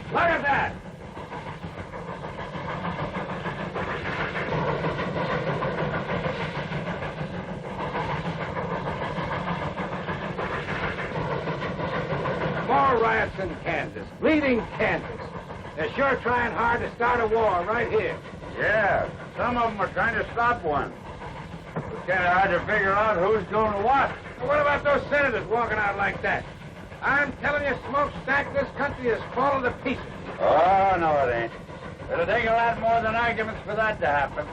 Look at that! More riots in Kansas. Bleeding Kansas. They're sure trying hard to start a war right here. Yeah, some of them are trying to stop one. It's kind of hard to figure out who's doing what. Well, what about those senators walking out like that? I'm telling you, Smokestack, this country is falling to pieces. Oh, no, it ain't. It'll take a lot more than arguments for that to happen.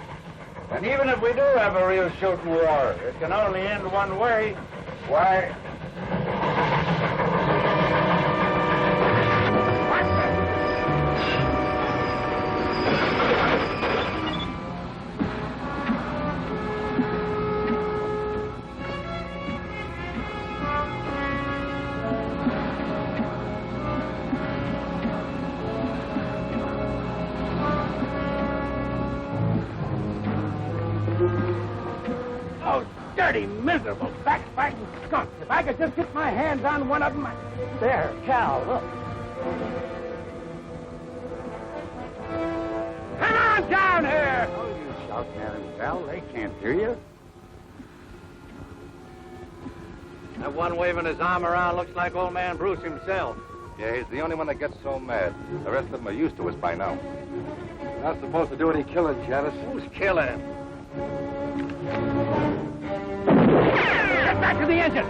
And even if we do have a real shooting war, it can only end one way. Why... Dirty, miserable, backbiting skunks. If I could just get my hands on one of them... There, Cal, look. Come on down here! Oh, you shouting at him, Cal. They can't hear you. That one waving his arm around looks like old man Bruce himself. Yeah, he's the only one that gets so mad. The rest of them are used to us by now. You're not supposed to do any killing, Janice. Who's killing? Get back to the engine!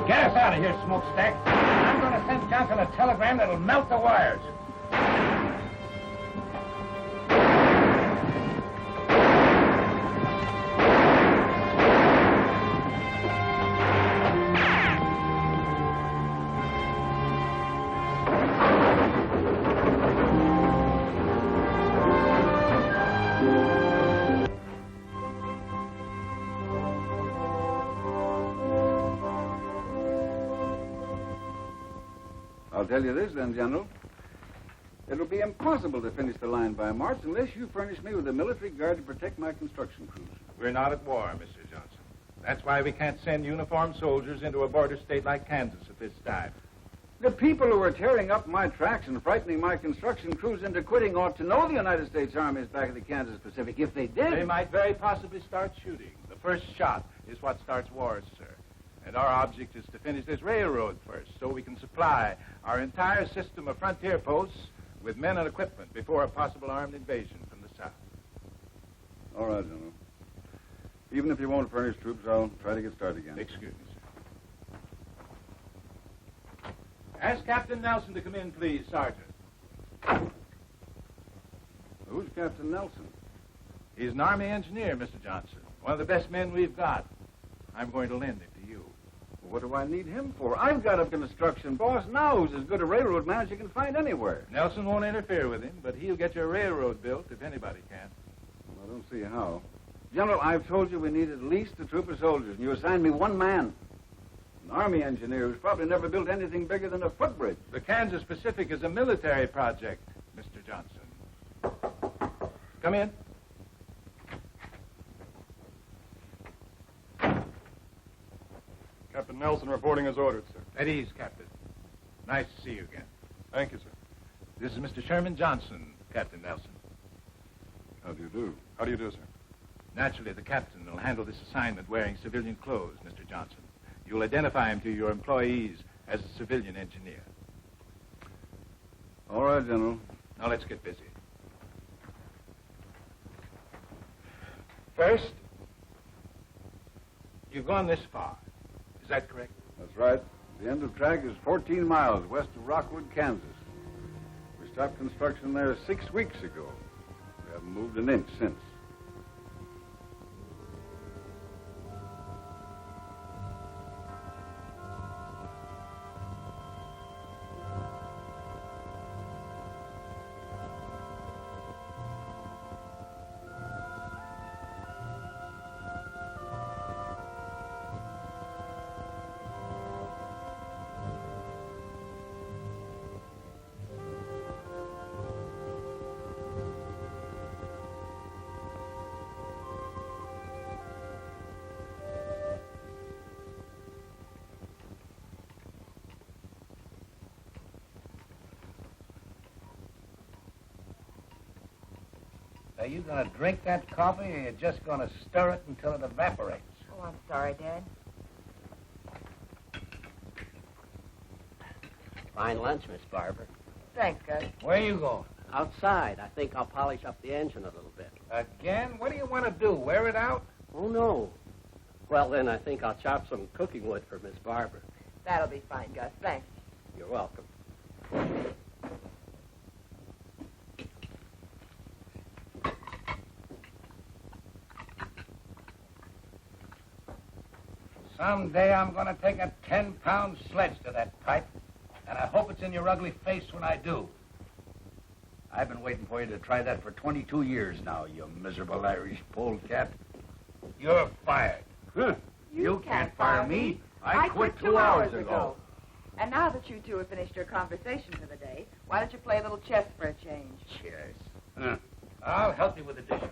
Get us out of here, Smokestack. I'm going to send Johnson a telegram that'll melt the wires. I'll tell you this, then, General. It'll be impossible to finish the line by March unless you furnish me with a military guard to protect my construction crews. We're not at war, Mr. Johnson. That's why we can't send uniformed soldiers into a border state like Kansas at this time. The people who are tearing up my tracks and frightening my construction crews into quitting ought to know the United States Army is back in the Kansas Pacific. If they did... They might very possibly start shooting. The first shot is what starts wars, sir. And our object is to finish this railroad first so we can supply our entire system of frontier posts with men and equipment before a possible armed invasion from the south. All right, General. Even if you won't furnish troops, I'll try to get started again. Excuse me, sir. Ask Captain Nelson to come in, please, Sergeant. Who's Captain Nelson? He's an Army engineer, Mr. Johnson. One of the best men we've got. I'm going to lend him to you. Well, what do I need him for? I've got a construction boss now who's as good a railroad man as you can find anywhere. Nelson won't interfere with him, but he'll get your railroad built if anybody can. Well, I don't see how. General, I've told you we need at least a troop of soldiers, and you assigned me one man. An Army engineer who's probably never built anything bigger than a footbridge. The Kansas Pacific is a military project, Mr. Johnson. Come in. Captain Nelson reporting as ordered, sir. At ease, Captain. Nice to see you again. Thank you, sir. This is Mr. Sherman Johnson, Captain Nelson. How do you do? How do you do, sir? Naturally, the captain will handle this assignment wearing civilian clothes, Mr. Johnson. You'll identify him to your employees as a civilian engineer. All right, General. Now, let's get busy. First, you've gone this far. Is that correct? That's right. The end of track is 14 miles west of Rockwood, Kansas. We stopped construction there 6 weeks ago. We haven't moved an inch since. Are you going to drink that coffee, or you just going to stir it until it evaporates? Oh, I'm sorry, Dad. Fine lunch, Miss Barber. Thanks, Gus. Where are you going? Outside. I think I'll polish up the engine a little bit. Again? What do you want to do, wear it out? Oh, no. Well, then I think I'll chop some cooking wood for Miss Barber. That'll be fine, Gus. Thanks. You're welcome. Someday I'm going to take a 10-pound sledge to that pipe, and I hope it's in your ugly face when I do. I've been waiting for you to try that for 22 years now, you miserable Irish polecat. You're fired. Huh. You can't fire me. I quit 2 hours ago. And now that you two have finished your conversation for the day, why don't you play a little chess for a change? Chess? I'll help you with the dishes.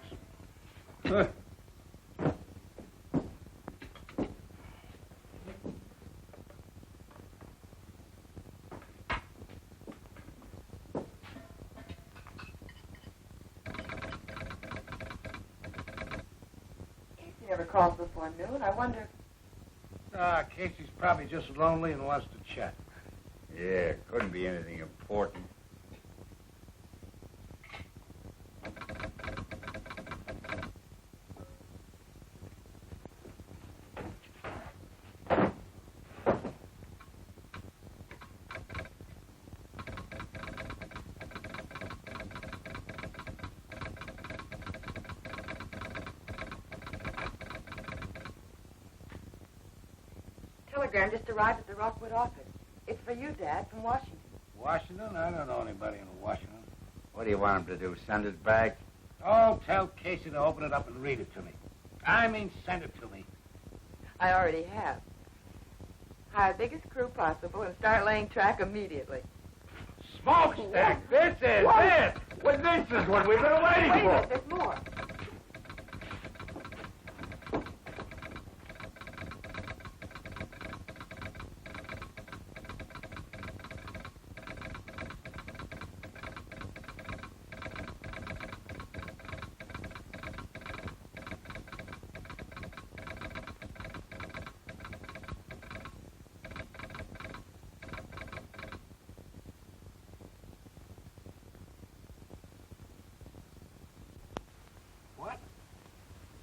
Casey never calls before noon. I wonder... Casey's probably just lonely and wants to chat. Yeah, couldn't be anything important. Telegram just arrived at the Rockwood office. It's for you, Dad, from Washington. Washington? I don't know anybody in Washington. What do you want him to do, send it back? Oh, tell Casey to open it up and read it to me. I mean, send it to me. I already have. Hire the biggest crew possible and start laying track immediately. Smokestack! This is it! Well, this is what we've been waiting Wait a for. minute, there's more.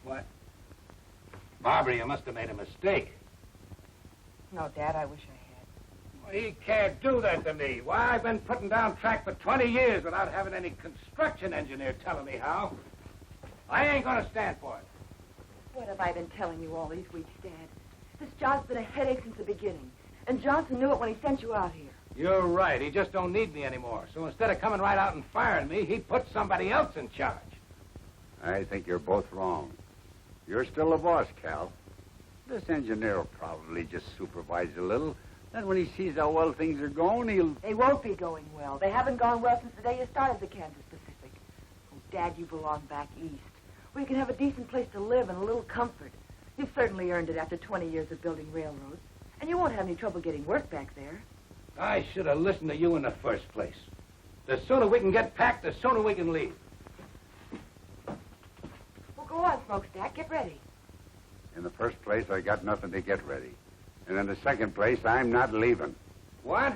What? Barbara, you must have made a mistake. No, Dad, I wish I had. Well, he can't do that to me. Why, I've been putting down track for 20 years without having any construction engineer telling me how. I ain't gonna stand for it. What have I been telling you all these weeks, Dad? This job's been a headache since the beginning. And Johnson knew it when he sent you out here. You're right. He just don't need me anymore. So instead of coming right out and firing me, he put somebody else in charge. I think you're both wrong. You're still the boss, Cal. This engineer will probably just supervise a little. Then when he sees how well things are going, he'll... They won't be going well. They haven't gone well since the day you started the Kansas Pacific. Oh, Dad, you belong back east, where you can have a decent place to live and a little comfort. You've certainly earned it after 20 years of building railroads. And you won't have any trouble getting work back there. I should have listened to you in the first place. The sooner we can get packed, the sooner we can leave. Well, go on, Smokestack. Get ready. In the first place, I got nothing to get ready. And in the second place, I'm not leaving. What?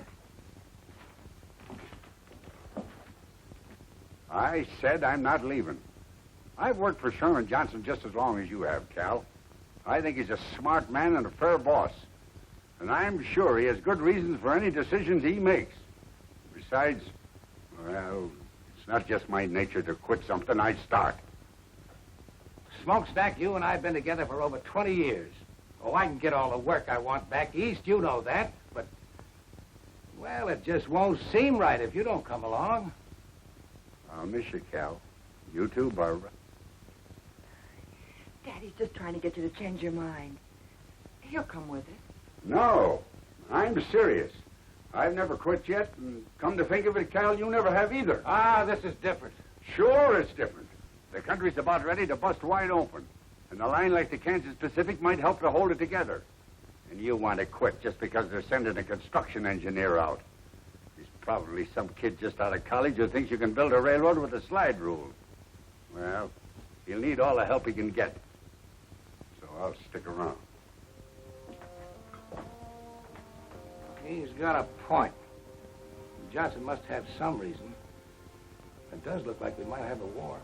I said I'm not leaving. I've worked for Sherman Johnson just as long as you have, Cal. I think he's a smart man and a fair boss. And I'm sure he has good reasons for any decisions he makes. Besides, well, it's not just my nature to quit something I start. Smokestack, you and I have been together for over 20 years. Oh, I can get all the work I want back east, you know that. But, well, it just won't seem right if you don't come along. I'll miss you, Cal. You too, Barbara. Daddy's just trying to get you to change your mind. He'll come with us. No, I'm serious. I've never quit yet, and come to think of it, Cal, you never have either. Ah, this is different. Sure, it's different. The country's about ready to bust wide open, and a line like the Kansas Pacific might help to hold it together. And you want to quit just because they're sending a construction engineer out. He's probably some kid just out of college who thinks you can build a railroad with a slide rule. Well, he'll need all the help he can get. So I'll stick around. He's got a point. Johnson must have some reason. It does look like we might have a war.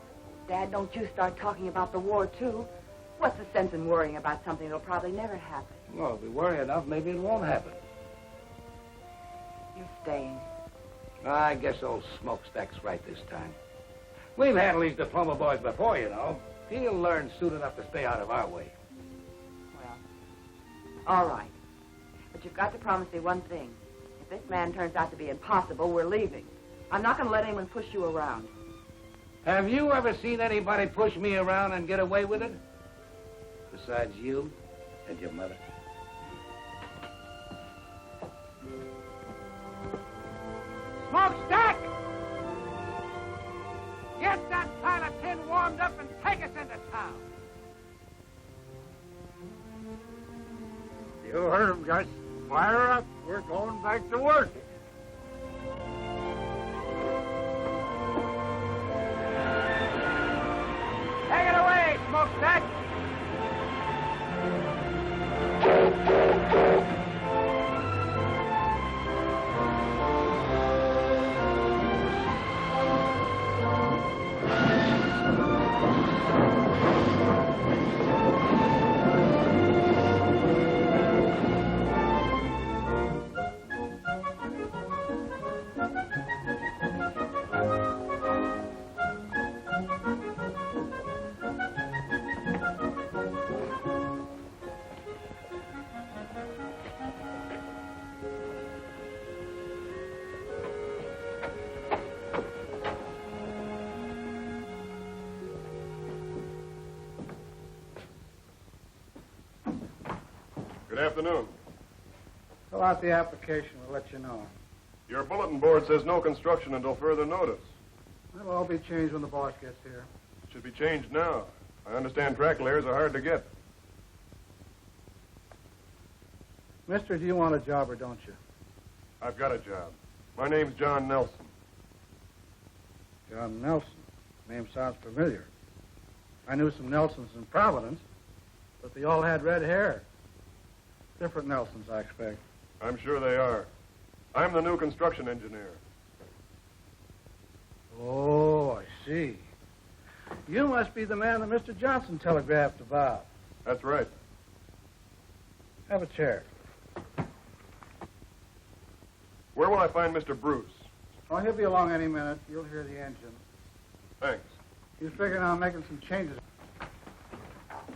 Dad, don't you start talking about the war, too. What's the sense in worrying about something that'll probably never happen? Well, if we worry enough, maybe it won't happen. You're staying. I guess old Smokestack's right this time. We've handled these diploma boys before, you know. He'll learn soon enough to stay out of our way. Well, all right. But you've got to promise me one thing. If this man turns out to be impossible, we're leaving. I'm not going to let anyone push you around. Have you ever seen anybody push me around and get away with it? Besides you and your mother. Smokestack! Get that pile of tin warmed up and take us into town. You heard him, Gus. Fire up. We're going back to work. Take it away, Smokestack! Good afternoon. Fill out the application. We'll let you know. Your bulletin board says no construction until further notice. It'll all be changed when the boss gets here. It should be changed now. I understand track layers are hard to get. Mister, do you want a job or don't you? I've got a job. My name's John Nelson. John Nelson. Name sounds familiar. I knew some Nelsons in Providence, but they all had red hair. Different Nelsons, I expect. I'm sure they are. I'm the new construction engineer. Oh, I see. You must be the man that Mr. Johnson telegraphed about. That's right. Have a chair. Where will I find Mr. Bruce? Oh, he'll be along any minute. You'll hear the engine. Thanks. He's figuring on making some changes.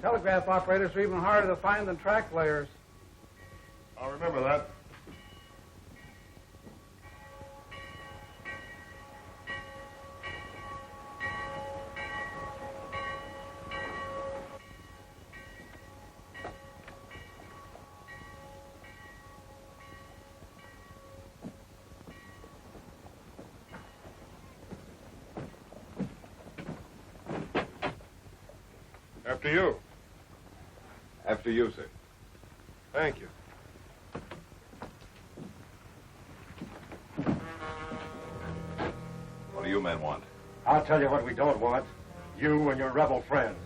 Telegraph operators are even harder to find than track layers. I'll remember that. After you. After you, sir. Thank you. What do you men want? I'll tell you what we don't want. You and your rebel friends.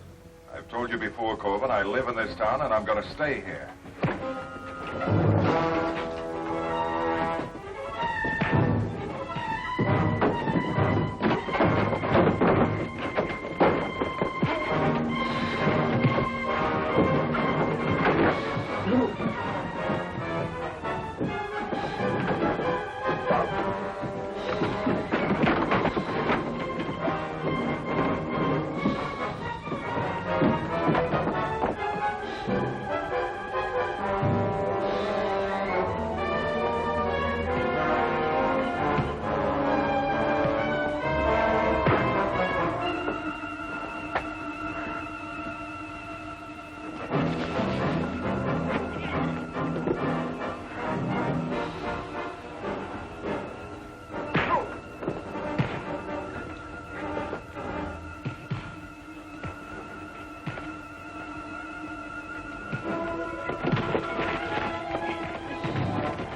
I've told you before, Corbin, I live in this town and I'm going to stay here.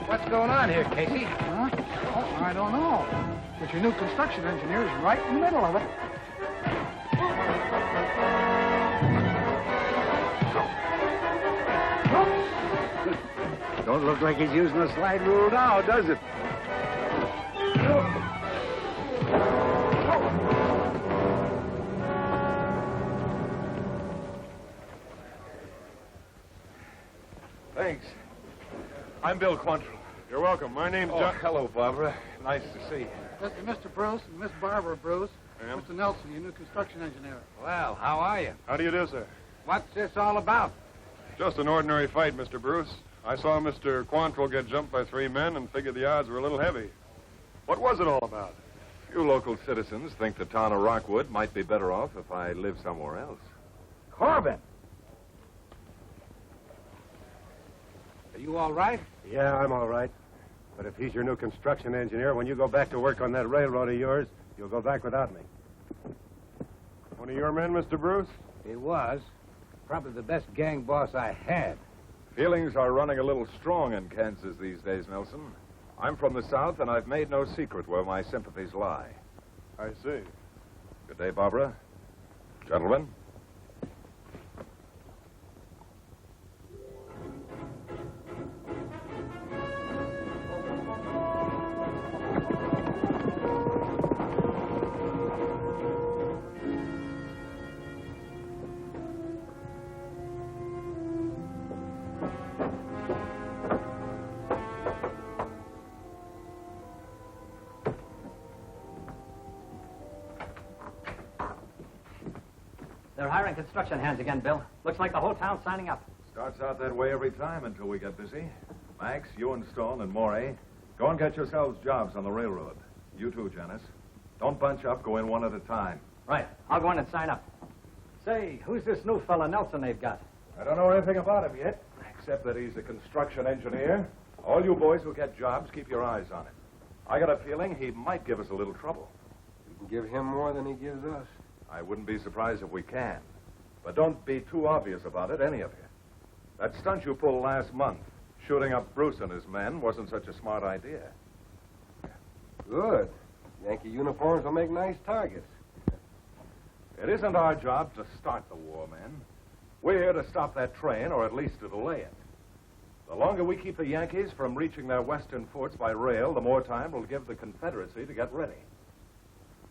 What's going on here, Casey? Huh? Oh, I don't know. But your new construction engineer is right in the middle of it. Don't look like he's using the slide rule now, does it? Thanks. I'm Bill Quantrill. You're welcome. My name's John. Hello, Barbara. Nice to see you. This is Mr. Bruce and Miss Barbara Bruce. Ma'am? Mr. Nelson, your new construction engineer. Well, how are you? How do you do, sir? What's this all about? Just an ordinary fight, Mr. Bruce. I saw Mr. Quantrill get jumped by 3 men and figured the odds were a little heavy. What was it all about? You local citizens think the town of Rockwood might be better off if I live somewhere else. Corbin! Are you all right? Yeah, I'm all right. But if he's your new construction engineer, when you go back to work on that railroad of yours, you'll go back without me. One of your men, Mr. Bruce? He was. Probably the best gang boss I had. Feelings are running a little strong in Kansas these days, Nelson. I'm from the South, and I've made no secret where my sympathies lie. I see. Good day, Barbara. Gentlemen. They're hiring construction hands again, Bill. Looks like the whole town's signing up. Starts out that way every time until we get busy. Max, you and Stone and Morey, go and get yourselves jobs on the railroad. You too, Janice. Don't bunch up. Go in one at a time. Right. I'll go in and sign up. Say, who's this new fella Nelson they've got? I don't know anything about him yet, except that he's a construction engineer. All you boys who get jobs, keep your eyes on him. I got a feeling he might give us a little trouble. You can give him more than he gives us. I wouldn't be surprised if we can. But don't be too obvious about it, any of you. That stunt you pulled last month, shooting up Bruce and his men, wasn't such a smart idea. Good. Yankee uniforms will make nice targets. It isn't our job to start the war, men. We're here to stop that train, or at least to delay it. The longer we keep the Yankees from reaching their western forts by rail, the more time we'll give the Confederacy to get ready.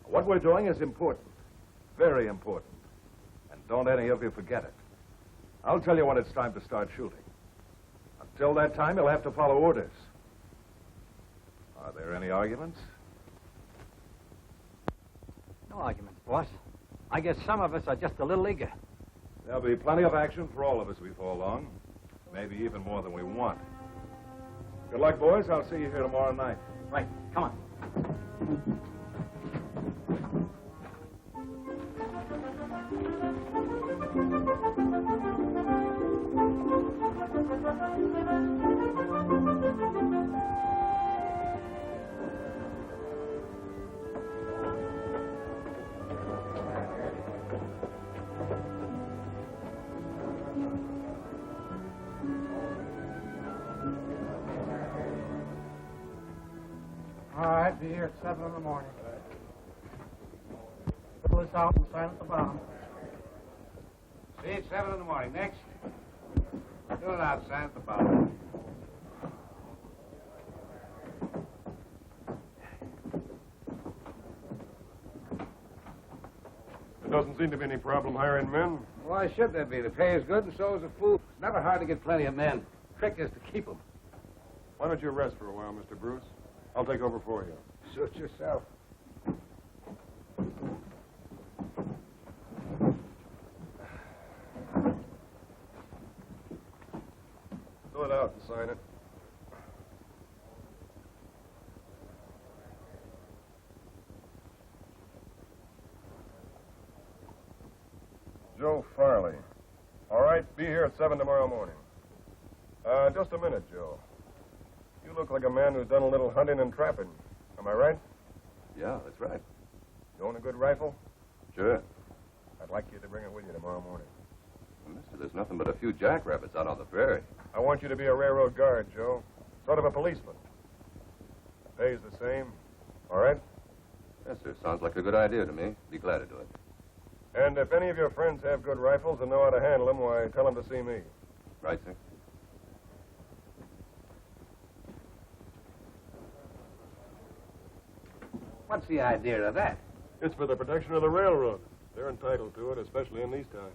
What we're doing is important. Very important. And don't any of you forget it. I'll tell you when it's time to start shooting. Until that time, you'll have to follow orders. Are there any arguments? No arguments, boss. I guess some of us are just a little eager. There'll be plenty of action for all of us before long. Maybe even more than we want. Good luck, boys. I'll see you here tomorrow night. Right. Come on. All right, be here at 7 in the morning. Fill this out and sign at the bottom. See you at 7 in the morning. Next. Fill it out, sign at the bottom. There doesn't seem to be any problem hiring men. Why should there be? The pay is good and so is the food. It's never hard to get plenty of men. Trick is to keep them. Why don't you rest for a while, Mr. Bruce? I'll take over for you. Suit yourself. Fill it out and sign it. Joe Farley. All right, be here at 7 tomorrow morning. Just a minute, Joe. You look like a man who's done a little hunting and trapping. Am I right? Yeah, that's right. You own a good rifle? Sure. I'd like you to bring it with you tomorrow morning. Mister, there's nothing but a few jackrabbits out on the prairie. I want you to be a railroad guard, Joe. Sort of a policeman. Pay's the same. All right? Yes, sir. Sounds like a good idea to me. Be glad to do it. And if any of your friends have good rifles and know how to handle them, why, tell them to see me. Right, sir. What's the idea of that? It's for the protection of the railroad. They're entitled to it, especially in these times.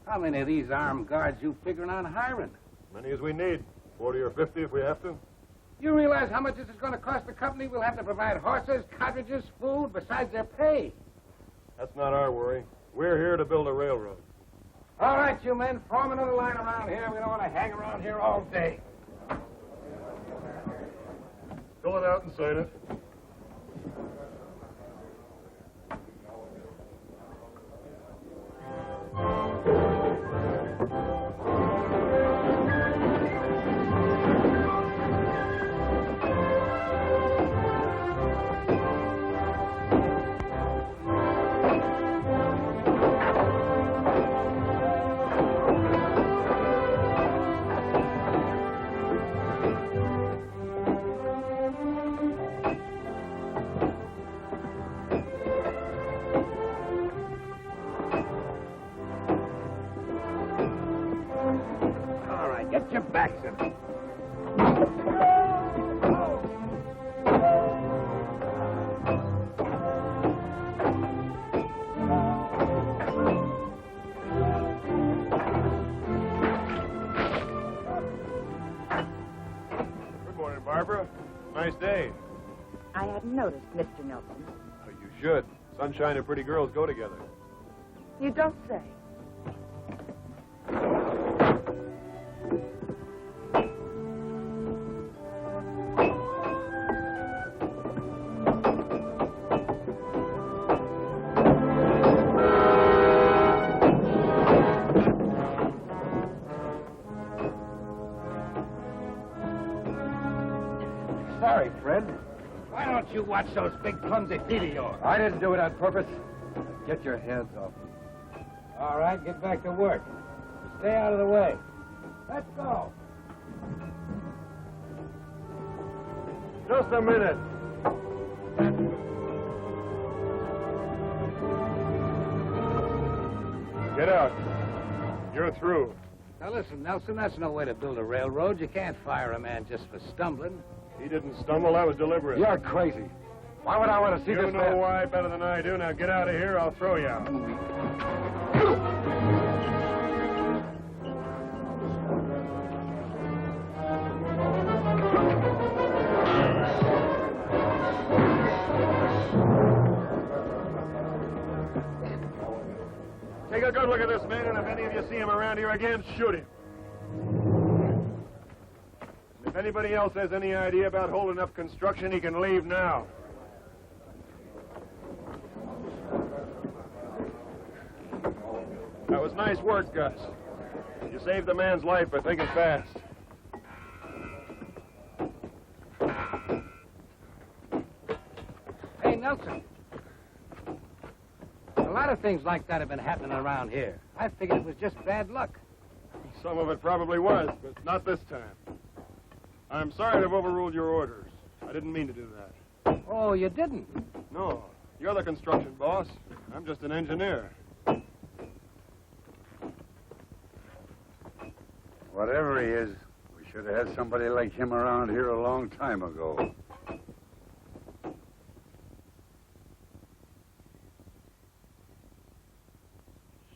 How many of these armed guards you figuring on hiring? Many as we need. 40 or 50 if we have to. You realize how much this is going to cost the company? We'll have to provide horses, cartridges, food, besides their pay. That's not our worry. We're here to build a railroad. All right, you men, form another line around here. We don't want to hang around here all day. Fill it out and sign it. Get your backs in. Good morning, Barbara. Nice day. I hadn't noticed, Mr. Nelson. Oh, you should. Sunshine and pretty girls go together. You don't say. Sorry, Fred. Why don't you watch those big clumsy feet of yours? I didn't do it on purpose. Get your hands off me. All right, get back to work. Stay out of the way. Let's go. Just a minute. Get out. You're through. Now listen, Nelson, that's no way to build a railroad. You can't fire a man just for stumbling. He didn't stumble. That was deliberate. You're crazy. Why would I want to see You this know man? why better than I do. Now get out of here. I'll throw you out. Take a good look at this man, and if any of you see him around here again, shoot him. If anybody else has any idea about holding up construction, he can leave now. That was nice work, Gus. You saved the man's life by thinking fast. Hey, Nelson. A lot of things like that have been happening around here. I figured it was just bad luck. Some of it probably was, but not this time. I'm sorry to have overruled your orders. I didn't mean to do that. Oh, you didn't? No, you're the construction boss. I'm just an engineer. Whatever he is, we should have had somebody like him around here a long time ago.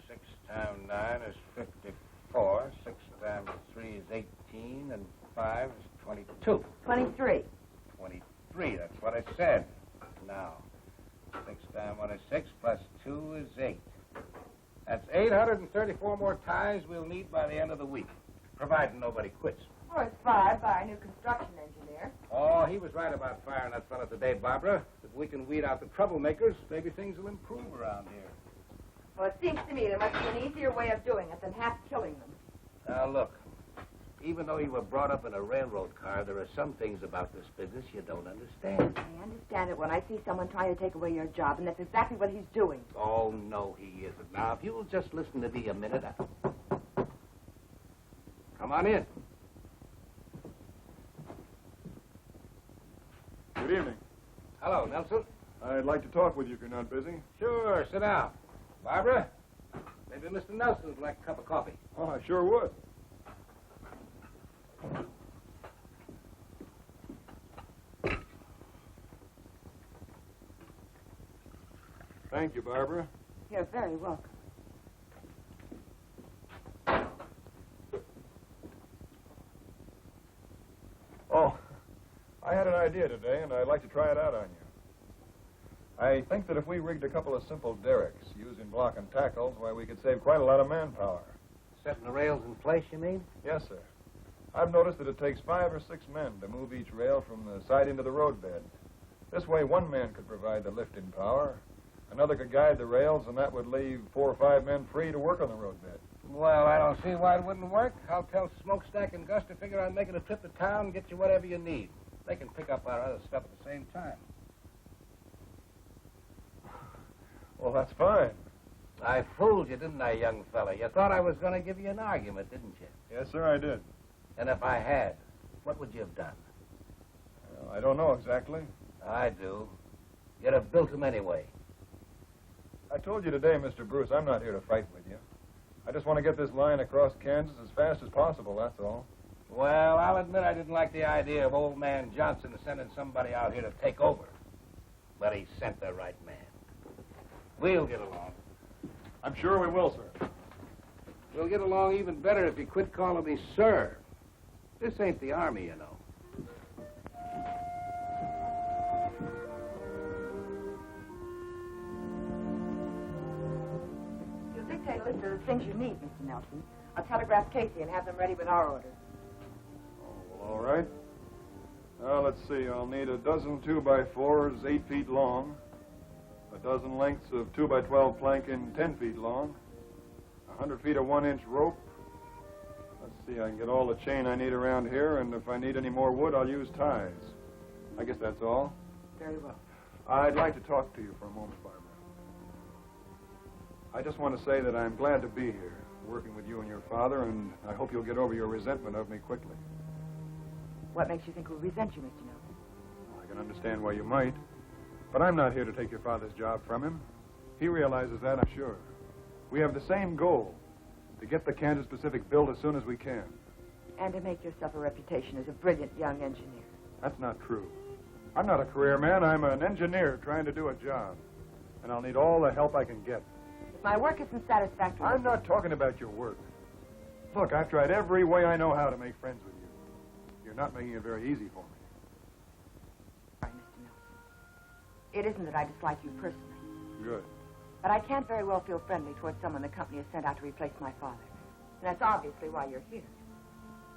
Six times 9 is 54. 6 times 3 is 18, and 5 is 22. 23. 23, that's what I said. Now, 6 times 1 is 6, plus 2 is 8. That's 834 more ties we'll need by the end of the week, providing nobody quits. Or it's 5 by a new construction engineer. Oh, he was right about firing that fella today, Barbara. If we can weed out the troublemakers, maybe things will improve around here. Well, it seems to me there must be an easier way of doing it than half killing them. Now, look. Even though you were brought up in a railroad car, there are some things about this business you don't understand. I understand it when I see someone trying to take away your job, and that's exactly what he's doing. Oh, no, he isn't. Now, if you'll just listen to me a minute. Come on in. Good evening. Hello, Nelson. I'd like to talk with you if you're not busy. Sure, sit down. Barbara, Maybe Mr. Nelson would like a cup of coffee. Oh, I sure would. Thank you, Barbara. You're very welcome. Oh, I had an idea today, and I'd like to try it out on you. I think that if we rigged a couple of simple derricks using block and tackles, why, we could save quite a lot of manpower. Setting the rails in place, you mean? Yes, sir. I've noticed that it takes 5 or 6 men to move each rail from the side into the roadbed. This way, one man could provide the lifting power, another could guide the rails, and that would leave 4 or 5 men free to work on the roadbed. Well, I don't see why it wouldn't work. I'll tell Smokestack and Gus to figure on making a trip to town and get you whatever you need. They can pick up our other stuff at the same time. Well, that's fine. I fooled you, didn't I, young fella? You thought I was going to give you an argument, didn't you? Yes, sir, I did. And if I had, what would you have done? Well, I don't know exactly. I do. You'd have built them anyway. I told you today, Mr. Bruce, I'm not here to fight with you. I just want to get this line across Kansas as fast as possible, that's all. Well, I'll admit I didn't like the idea of old man Johnson sending somebody out here to take over. But he sent the right man. We'll get along. I'm sure we will, sir. We'll get along even better if you quit calling me sir. This ain't the Army, you know. You'll dictate a list of the things you need, Mr. Nelson. I'll telegraph Casey and have them ready with our orders. Oh, well, all right. Let's see. I'll need a dozen 2x4s 8 feet long, a dozen lengths of 2x12 planking 10 feet long, 100 feet of 1-inch rope. Let's see, I can get all the chain I need around here, and if I need any more wood, I'll use ties. I guess that's all. Very well. I'd like to talk to you for a moment, Barbara. I just want to say that I'm glad to be here, working with you and your father, and I hope you'll get over your resentment of me quickly. What makes you think we'll resent you, Mr. Nelson? I can understand why you might, but I'm not here to take your father's job from him. He realizes that, I'm sure. We have the same goal, to get the Kansas Pacific built as soon as we can. And to make yourself a reputation as a brilliant young engineer. That's not true. I'm not a career man. I'm an engineer trying to do a job. And I'll need all the help I can get. If my work isn't satisfactory... I'm not talking about your work. Look, I've tried every way I know how to make friends with you. You're not making it very easy for me. Sorry, Mr. Nelson. It isn't that I dislike you personally. Good. But I can't very well feel friendly towards someone the company has sent out to replace my father. And that's obviously why you're here.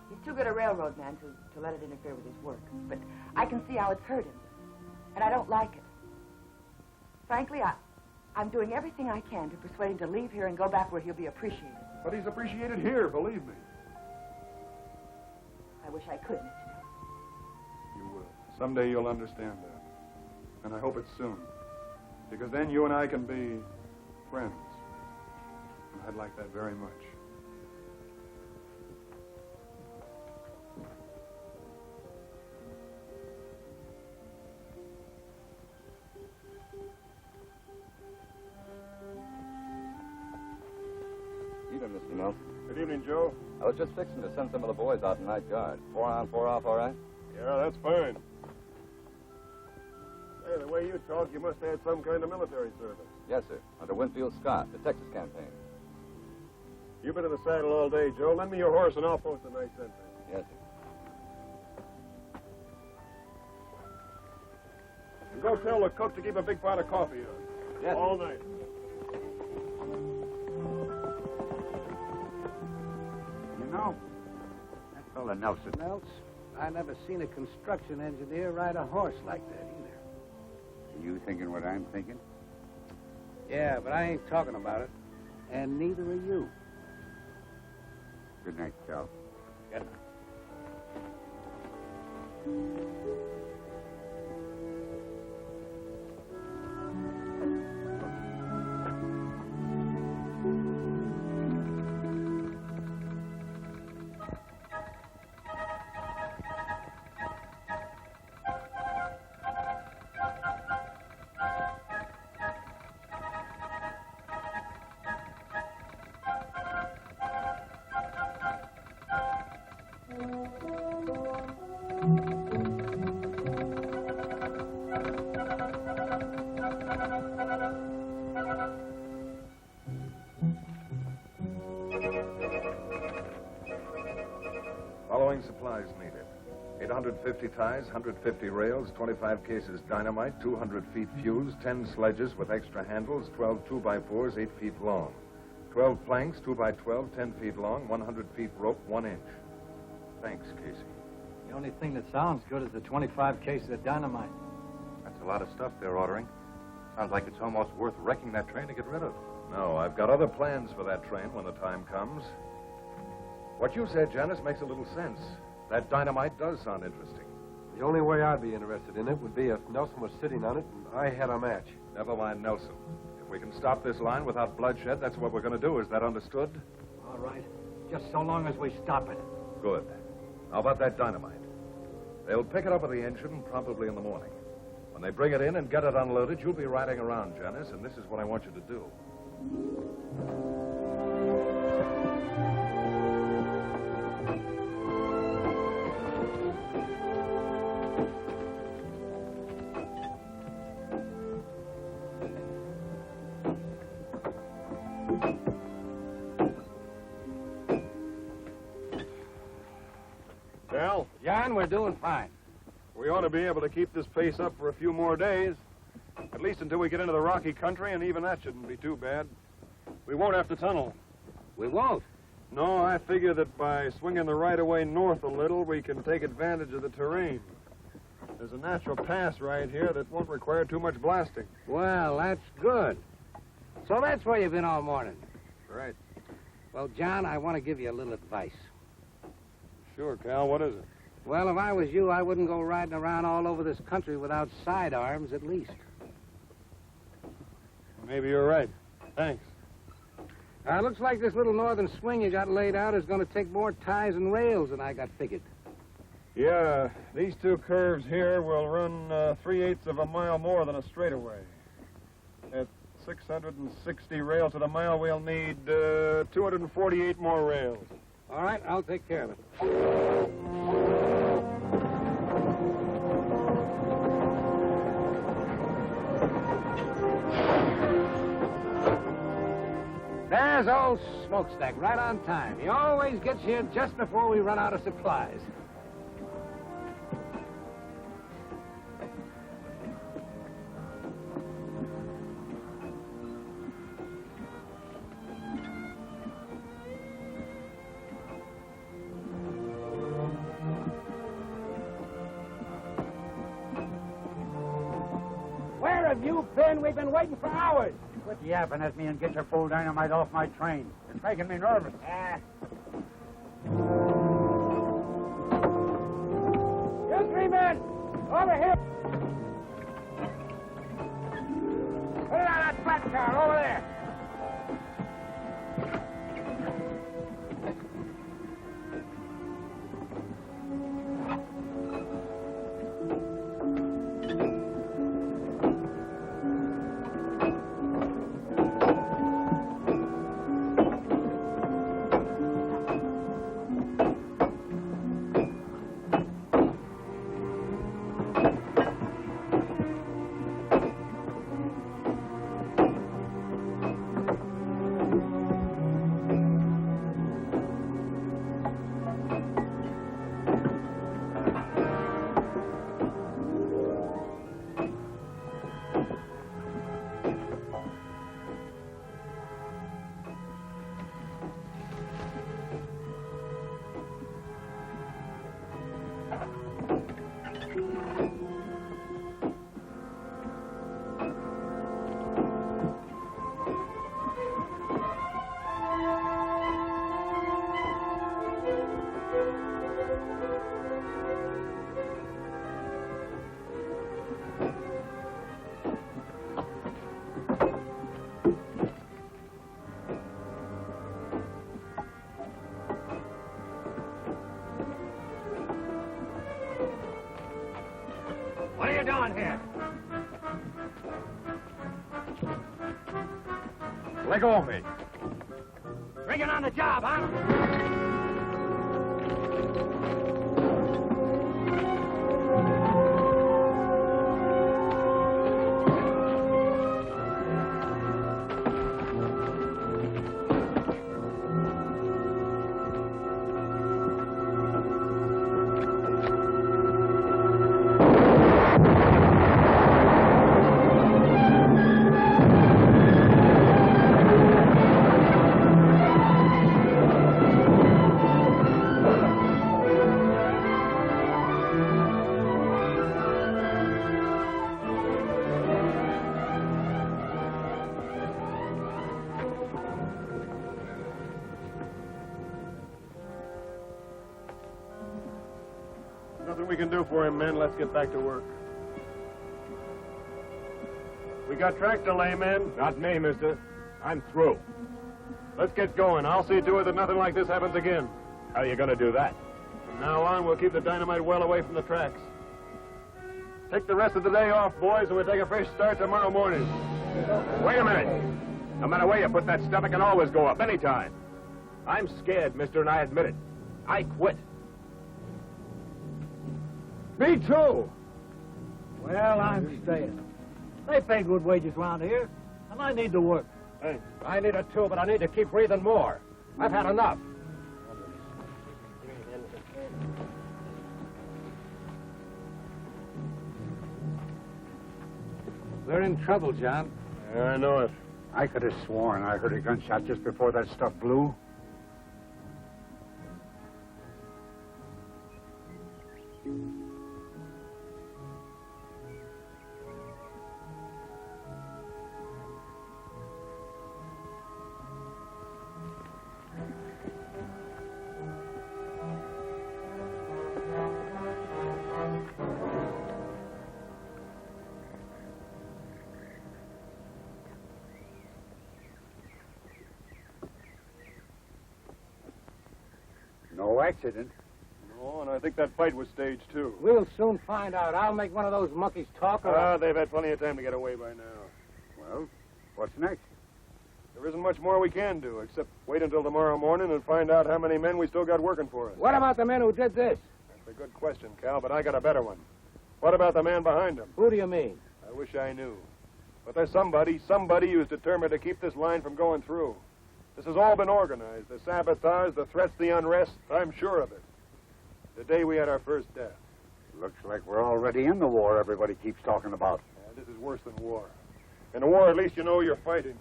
He's too good a railroad man to let it interfere with his work. But I can see how it's hurt him. And I don't like it. Frankly, I'm doing everything I can to persuade him to leave here and go back where he'll be appreciated. But he's appreciated here, believe me. I wish I could, Mr. Nelson. You will. Someday you'll understand that. And I hope it's soon. Because then you and I can be friends. And I'd like that very much. Evening, Mr. Nelson. Good evening, Joe. I was just fixing to send some of the boys out in night guard. 4 on, 4 off, all right? Yeah, that's fine. Hey, the way you talk, you must have had some kind of military service. Yes, sir. Under Winfield Scott, the Texas campaign. You've been in the saddle all day, Joe. Lend me your horse and I'll post a night sentry. Yes, sir. And go tell the cook to keep a big pot of coffee on. Yes. All night. You know, that fella Nelson. Nels, I never seen a construction engineer ride a horse like that either. Are you thinking what I'm thinking? Yeah, but I ain't talking about it. And neither are you. Good night, Cal. Good night. following supplies needed. 850 ties, 150 rails, 25 cases dynamite, 200 feet fuse, 10 sledges with extra handles, 12 2x4s 8 feet long, 12 planks 2x12, 10 feet long, 100 feet rope, 1 inch. Thanks, Casey. The only thing that sounds good is the 25 cases of dynamite. That's a lot of stuff they're ordering. Sounds like it's almost worth wrecking that train to get rid of. No, I've got other plans for that train when the time comes. What you said, Janice, makes a little sense. That dynamite does sound interesting. The only way I'd be interested in it would be if Nelson was sitting on it and I had a match. Never mind Nelson. If we can stop this line without bloodshed, that's what we're going to do. Is that understood? All right. Just so long as we stop it. Good. How about that dynamite? They'll pick it up at the engine probably in the morning. When they bring it in and get it unloaded, you'll be riding around, Janice, and this is what I want you to do. Well, John, we're doing fine. we ought to be able to keep this pace up for a few more days. At least until we get into the rocky country, and even that shouldn't be too bad. We won't have to tunnel. We won't. No, I figure that by swinging the right-of-way north a little, we can take advantage of the terrain. There's a natural pass right here that won't require too much blasting. Well, that's good. So that's where you've been all morning. Right. Well, John, I want to give you a little advice. Sure, Cal. What is it? Well, if I was you, I wouldn't go riding around all over this country without sidearms, at least. Maybe you're right. Thanks. Looks like this little northern swing you got laid out is going to take more ties and rails than I got figured. Yeah, these two curves here will run 3/8 of a mile more than a straightaway. At 660 rails to the mile, we'll need 248 more rails. All right, I'll take care of it. There's old Smokestack, right on time. He always gets here just before we run out of supplies. Where have you been? We've been waiting for hours. Quit yapping at me and get your full dynamite off my train. It's making me nervous. You three men, over here. Put it on that flat car over there. What are you doing here? Let go of me. Rigging on the job, huh? Nothing we can do for him, men. Let's get back to work. We got track to lay, men. Not me, mister. I'm through. Let's get going. I'll see to it that nothing like this happens again. How are you going to do that? From now on, we'll keep the dynamite well away from the tracks. Take the rest of the day off, boys, and we'll take a fresh start tomorrow morning. Wait a minute. No matter where you put that stuff, it can always go up anytime. I'm scared, mister, and I admit it. I quit. Me too. Well, I'm staying. They pay good wages around here, and I need to work. Hey, I need it too, but I need to keep breathing more. I've had enough. We're in trouble, John. Yeah, I know it. I could have sworn I heard a gunshot just before that stuff blew. No accident. No, and I think that fight was staged, too. We'll soon find out. I'll make one of those monkeys talk or... They've had plenty of time to get away by now. Well, what's next? There isn't much more we can do, except wait until tomorrow morning and find out how many men we still got working for us. What about the men who did this? That's a good question, Cal, but I got a better one. What about the man behind him? Who do you mean? I wish I knew. But there's somebody who's determined to keep this line from going through. This has all been organized. The sabotage, the threats, the unrest. I'm sure of it. The day we had our first death. Looks like we're already in the war everybody keeps talking about. Yeah, this is worse than war. In a war, at least you know you're fighting.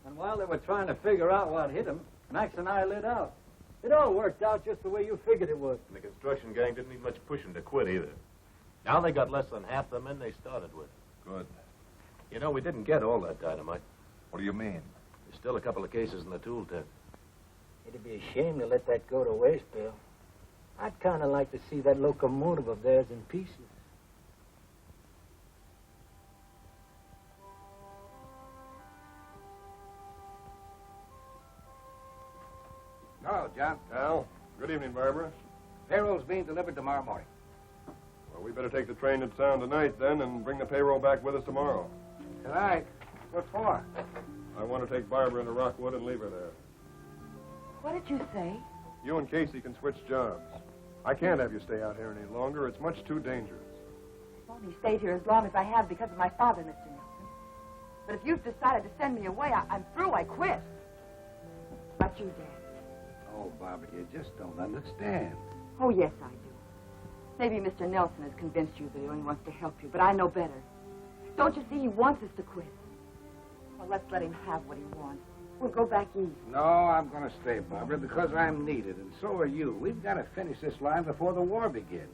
And while they were trying to figure out what hit him, Max and I lit out. It all worked out just the way you figured it would. And the construction gang didn't need much pushing to quit either. Now they got less than half the men they started with. Good. You know, we didn't get all that dynamite. What do you mean? There's still a couple of cases in the tool tent. It'd be a shame to let that go to waste, Bill. I'd kind of like to see that locomotive of theirs in pieces. No, John. Al, good evening, Barbara. Payroll's being delivered tomorrow morning. Well, we better take the train to town tonight, then, and bring the payroll back with us tomorrow. Tonight? What for? I want to take Barbara into Rockwood and leave her there. What did you say? You and Casey can switch jobs. I can't have you stay out here any longer. It's much too dangerous. I've only stayed here as long as I have because of my father, Mr. Nelson. But if you've decided to send me away, I'm through. I quit. But you, Dad. Oh, Barbara, you just don't understand. Oh, yes, I do. Maybe Mr. Nelson has convinced you that he only wants to help you, but I know better. Don't you see he wants us to quit? Well, let's let him have what he wants. We'll go back east. No, I'm going to stay, Barbara, because I'm needed, and so are you. We've got to finish this line before the war begins.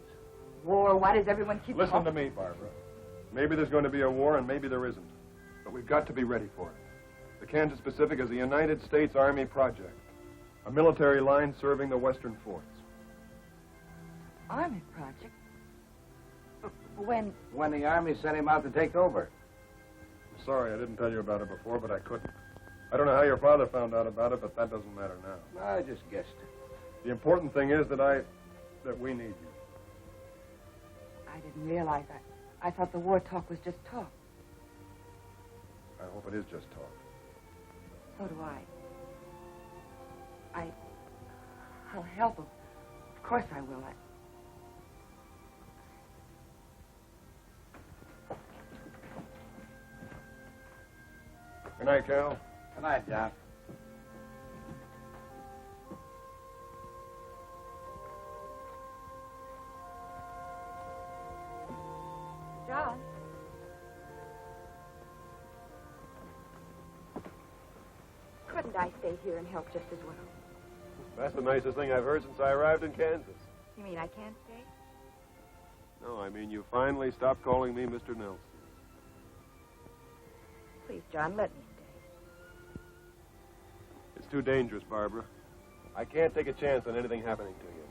War? Why does everyone keep Listen talking? to me, Barbara. Maybe there's going to be a war, and maybe there isn't. But we've got to be ready for it. The Kansas Pacific is a United States Army project. A military line serving the western forts. Army project? When? When the Army sent him out to take over. I'm sorry I didn't tell you about it before, but I couldn't. I don't know how your father found out about it, but that doesn't matter now. I just guessed. The important thing is that we need you. I didn't realize. I thought the war talk was just talk. I hope it is just talk. So do I. I'll help him. Of course I will. Good night, Cal. Good night, John. John? Couldn't I stay here and help just as well? That's the nicest thing I've heard since I arrived in Kansas. You mean I can't stay? No, I mean you finally stopped calling me Mr. Nelson. Please, John, let me stay. It's too dangerous, Barbara. I can't take a chance on anything happening to you.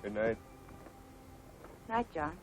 Good night. Night, John.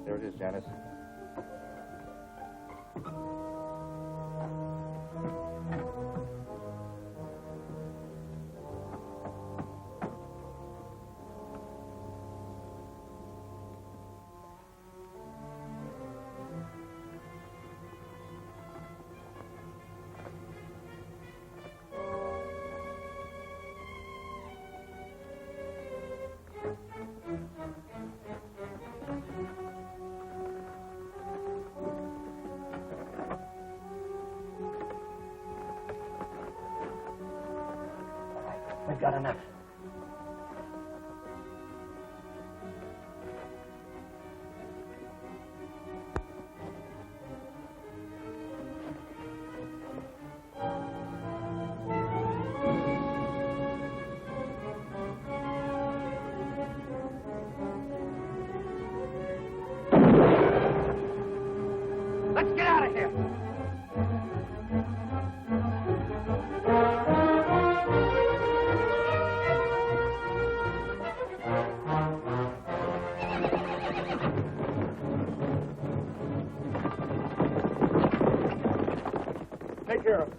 There it is, Janice. We've got enough. Let's get out of here. Take care of it.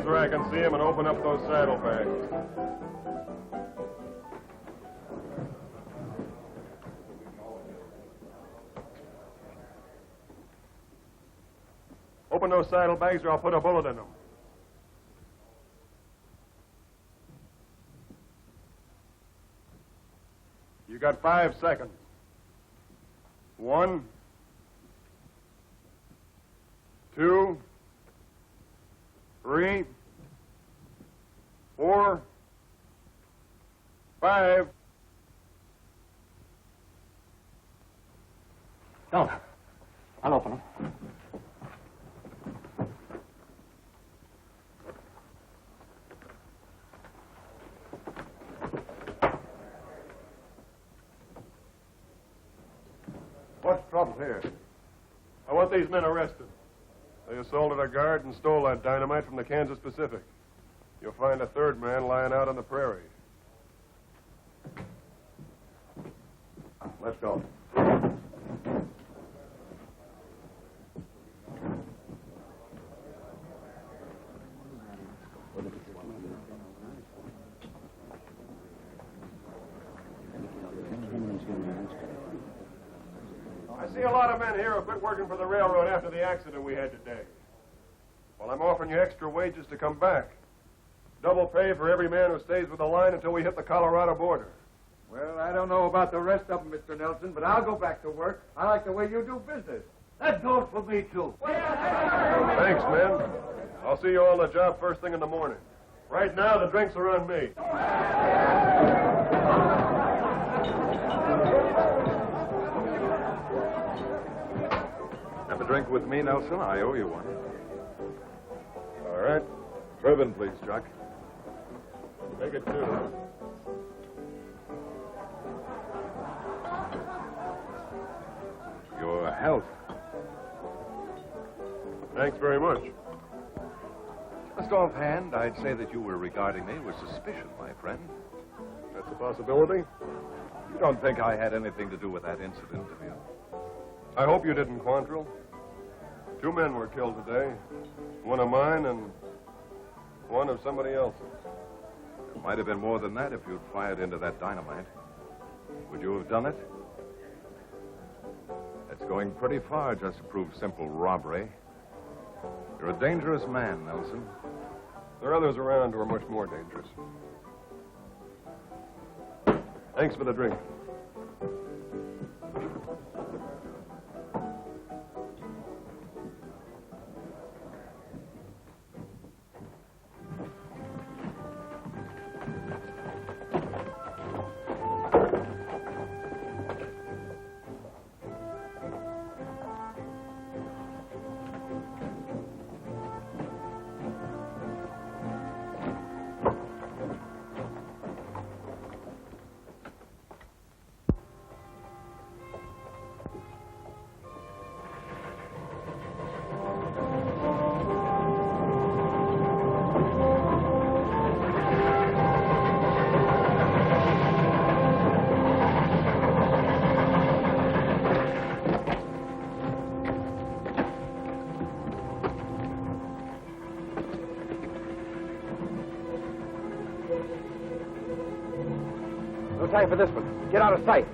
Where I can see him and open up those saddlebags. Open those saddlebags or I'll put a bullet in them. You got 5 seconds. 1, 2, 3, 4, 5. Don't. I'll open them. Here. I want these men arrested. They assaulted a guard and stole that dynamite from the Kansas Pacific. You'll find a third man lying out on the prairie. Let's go. I see a lot of men here who quit working for the railroad after the accident we had today. Well, I'm offering you extra wages to come back. Double pay for every man who stays with the line until we hit the Colorado border. Well, I don't know about the rest of them, Mr. Nelson, but I'll go back to work. I like the way you do business. That goes for me, too. Thanks, men. I'll see you all on the job first thing in the morning. Right now, the drinks are on me. Have a drink with me, Nelson? I owe you one. All right. Bourbon, please, Chuck. Take it, too. Your health. Thanks very much. Just offhand, I'd say that you were regarding me with suspicion, my friend. That's a possibility. You don't think I had anything to do with that incident, do you? I hope you didn't, Quantrill. 2 men were killed today. One of mine and one of somebody else's. It might have been more than that if you'd fired into that dynamite. Would you have done it? It's going pretty far just to prove simple robbery. You're a dangerous man, Nelson. There are others around who are much more dangerous. Thanks for the drink. No time for this one. Get out of sight.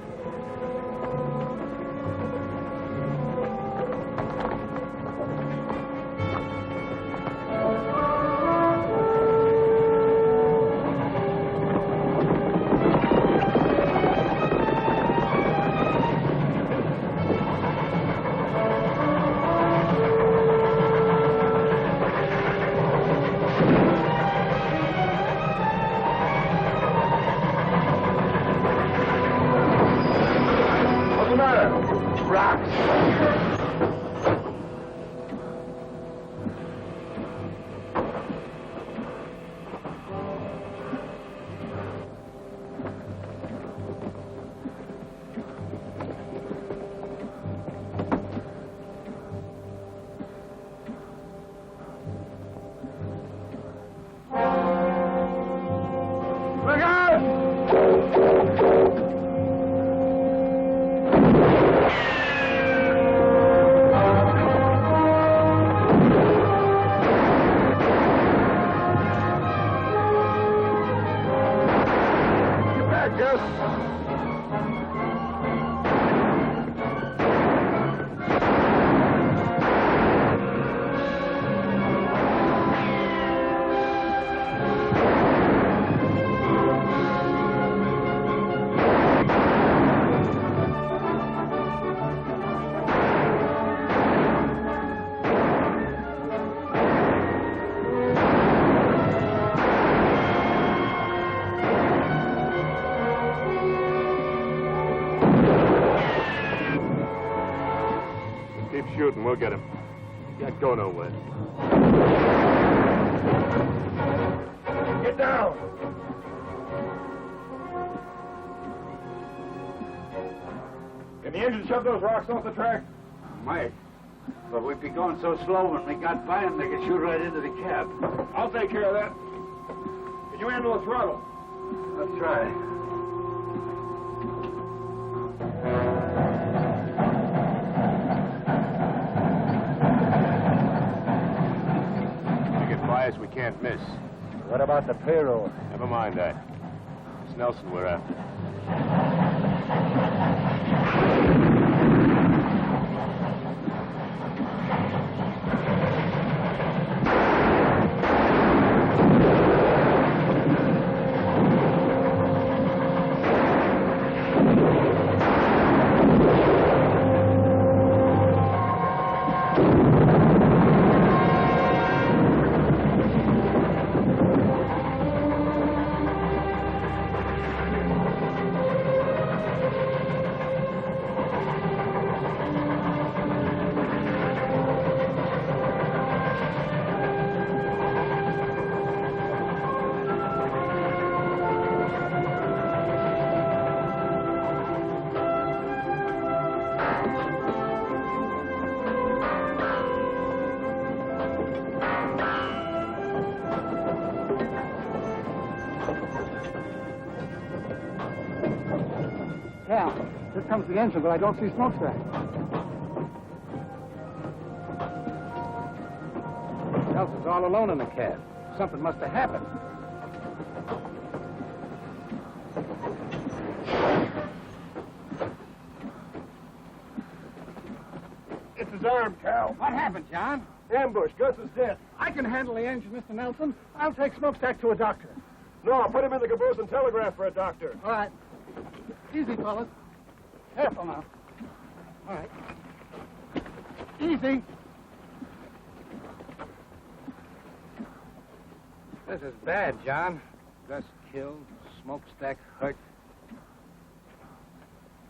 Shooting, we'll get him. Can't go nowhere. Get down! Can the engine shove those rocks off the track? Might. But we'd be going so slow when we got by them, they could shoot right into the cab. I'll take care of that. Can you handle the throttle? Let's try. We get bias, we can't miss. What about the payroll? Never mind that. It's Nelson we're after. Here comes the engine, but I don't see smokestack. Nelson's all alone in the cab. Something must have happened. It's his arm, Cal. What happened, John? Ambush. Gus is dead. I can handle the engine, Mr. Nelson. I'll take smokestack to a doctor. No, put him in the caboose and telegraph for a doctor. All right. Easy, fellas. Careful now. All right. Easy. This is bad, John. Gus killed, smokestack hurt.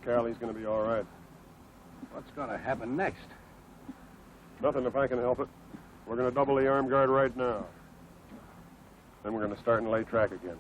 Cal, he's going to be all right. What's going to happen next? Nothing if I can help it. We're going to double the arm guard right now. Then we're going to start and lay track again.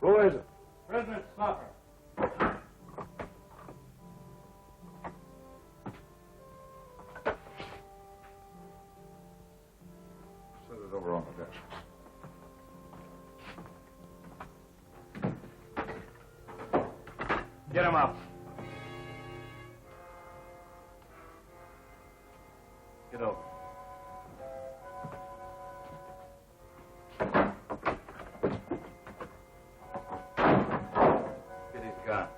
Who is it? Prisoner Stopper. Set it over on the desk. Get him up. Get over. Get his gun.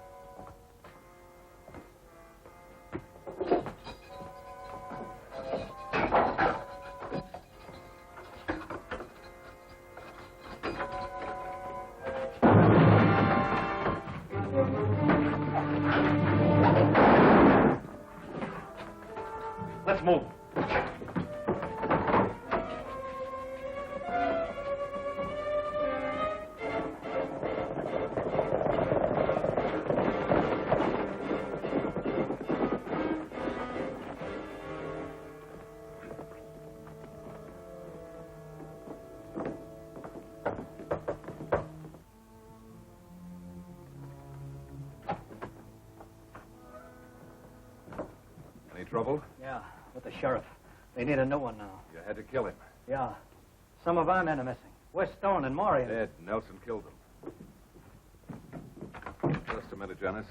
Let's move. Any trouble? Yeah, with the sheriff. They need a new one now. You had to kill him. Yeah. Some of our men are missing. West Stone and Maury. Dead. Nelson killed them. Just a minute, Janice.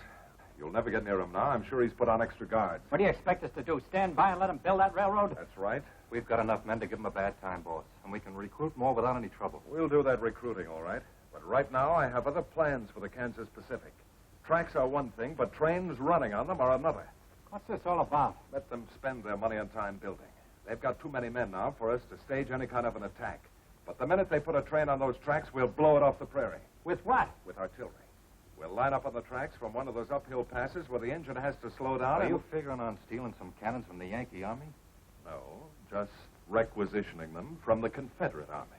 You'll never get near him now. I'm sure he's put on extra guards. What do you expect us to do? Stand by and let them build that railroad? That's right. We've got enough men to give him a bad time, boss. And we can recruit more without any trouble. We'll do that recruiting, all right. But right now, I have other plans for the Kansas Pacific. Tracks are one thing, but trains running on them are another. What's this all about? Let them spend their money and time building. They've got too many men now for us to stage any kind of an attack. But the minute they put a train on those tracks, we'll blow it off the prairie. With what? With artillery. We'll line up on the tracks from one of those uphill passes where the engine has to slow down. Are you figuring on stealing some cannons from the Yankee Army? No, just requisitioning them from the Confederate Army.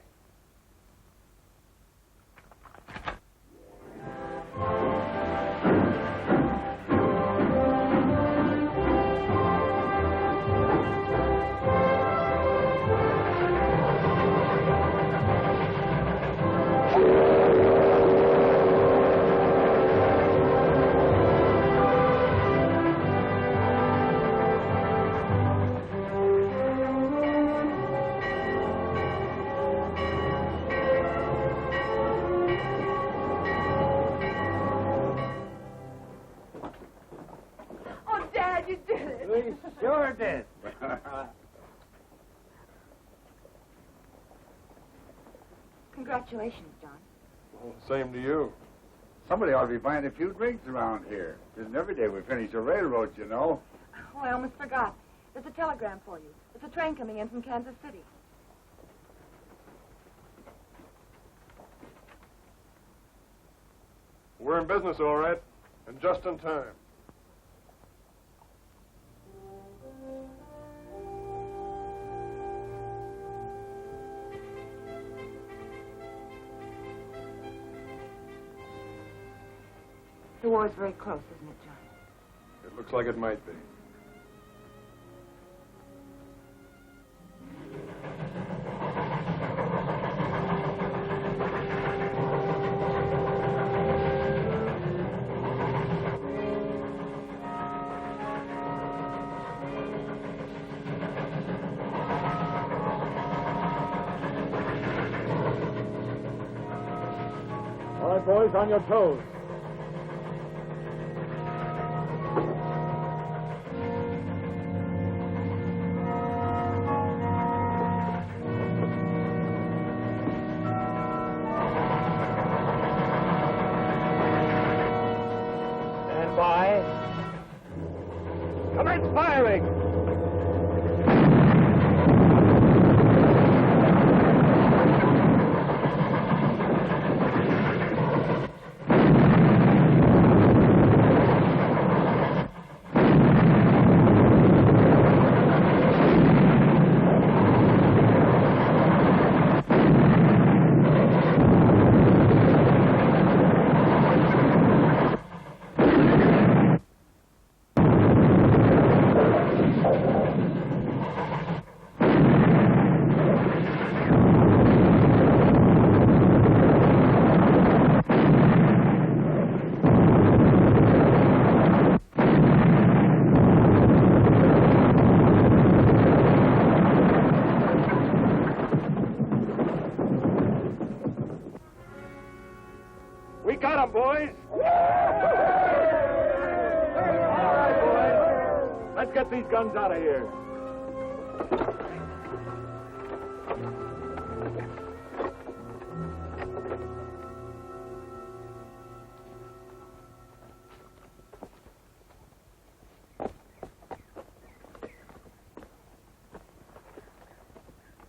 Sure did. Congratulations, John. Well, same to you. Somebody ought to be buying a few drinks around here. Isn't every day we finish a railroad, you know. Oh, I almost forgot. There's a telegram for you. It's a train coming in from Kansas City. We're in business, all right, and just in time. The war's very close, isn't it, John? It looks like it might be. All right, boys, on your toes. Stand by. Commence firing! We got him, boys! All right, boys. Let's get these guns out of here.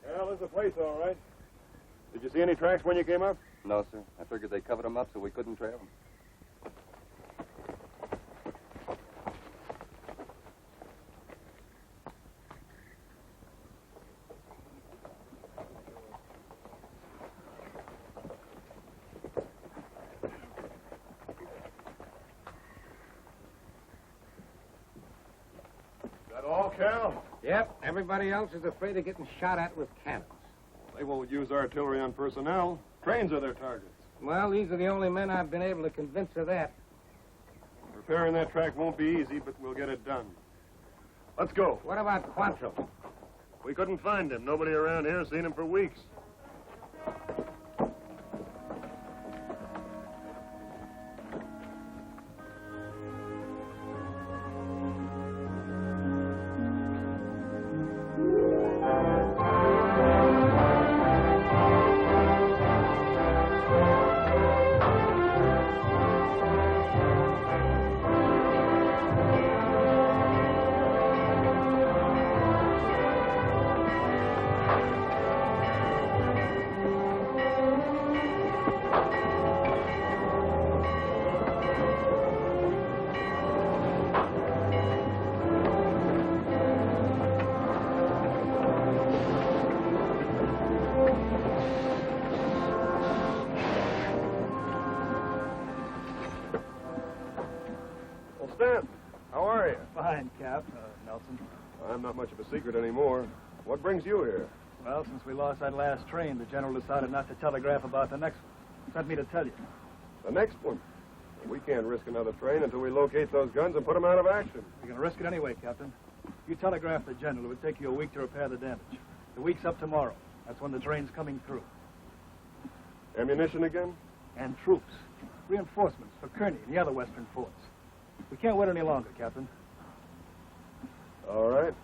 Well, this is the place, all right. Did you see any tracks when you came up? No, sir. I figured they covered them up so we couldn't trail them. Is that all, Cal? Yep, everybody else is afraid of getting shot at with cannons. They won't use artillery on personnel. Trains are their targets. Well, these are the only men I've been able to convince of that. Repairing that track won't be easy, but we'll get it done. Let's go. What about Quantrill? We couldn't find him. Nobody around here has seen him for weeks. Stan. How are you? Fine, Cap. Nelson. I'm not much of a secret anymore. What brings you here? Well, since we lost that last train, the general decided not to telegraph about the next one. Sent me to tell you. The next one? We can't risk another train until we locate those guns and put them out of action. You're going to risk it anyway, Captain. You telegraph the general. It would take you a week to repair the damage. The week's up tomorrow. That's when the train's coming through. Ammunition again? And troops. Reinforcements for Kearney and the other western forts. We can't wait any longer, Captain. All right.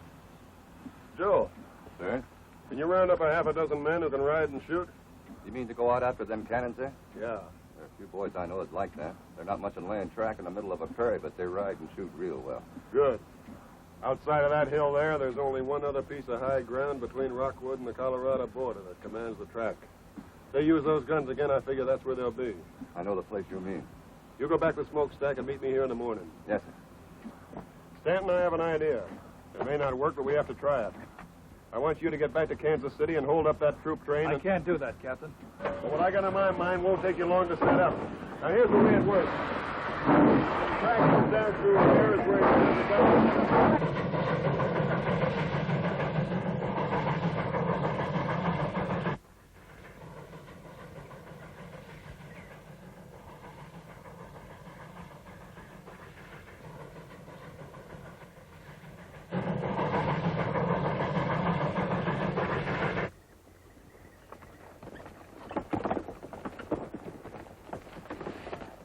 Joe. Sir? Can you round up a half a dozen men who can ride and shoot? You mean to go out after them cannons there? Yeah. There are a few boys I know that like that. They're not much in laying track in the middle of a prairie, but they ride and shoot real well. Good. Outside of that hill there's only one other piece of high ground between Rockwood and the Colorado border that commands the track. If they use those guns again, I figure that's where they'll be. I know the place you mean. You go back to the smokestack and meet me here in the morning. Yes, sir. Stanton and I have an idea. It may not work, but we have to try it. I want you to get back to Kansas City and hold up that troop train. I can't do that, Captain. But what I got in my mind won't take you long to set up. Now, here's the way it works. The track comes down through here is where it goes.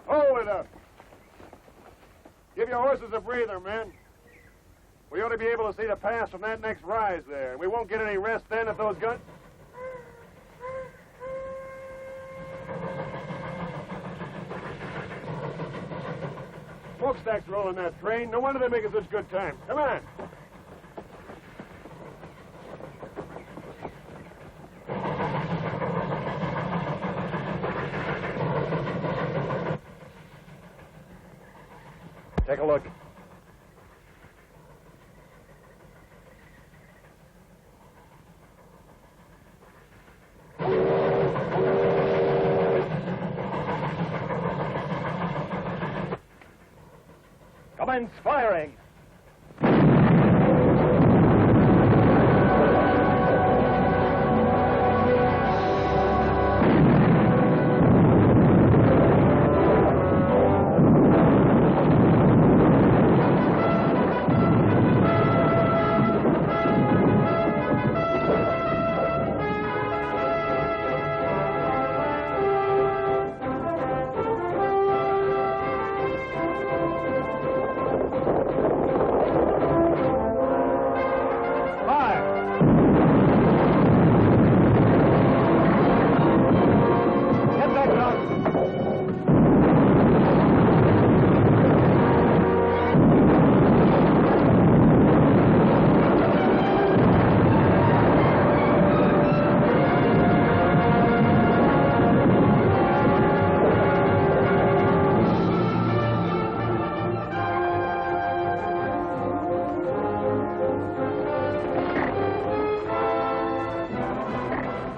Hold it up. Give your horses a breather, men. We ought to be able to see the pass from that next rise there. We won't get any rest then if those guns... Smokestack's rolling that train. No wonder they're making such good time. Come on. Take a look. Commence firing.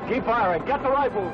Keep firing. Get the rifles.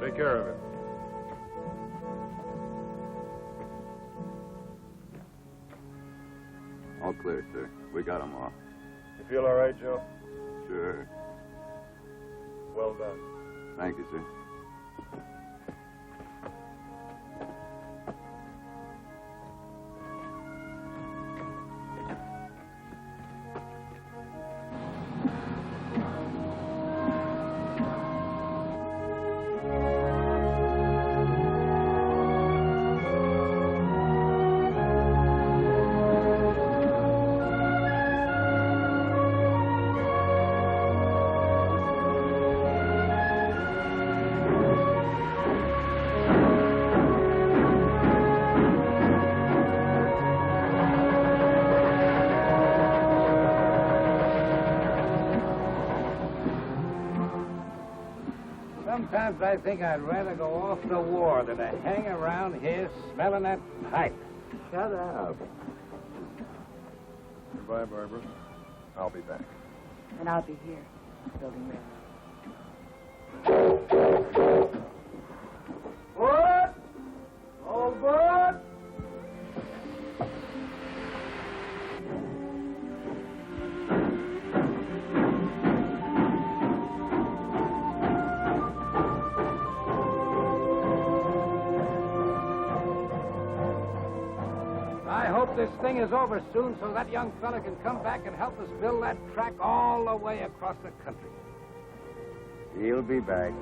take care of it. All clear, sir. We got 'em off. You feel all right, Joe? Sure. Well done. Thank you, sir. Sometimes I think I'd rather go off to war than to hang around here smelling that pipe. Shut up. Goodbye, Barbara. I'll be back. And I'll be here, building railroad. Good. All good. I hope this thing is over soon so that young fella can come back and help us build that track all the way across the country. He'll be back.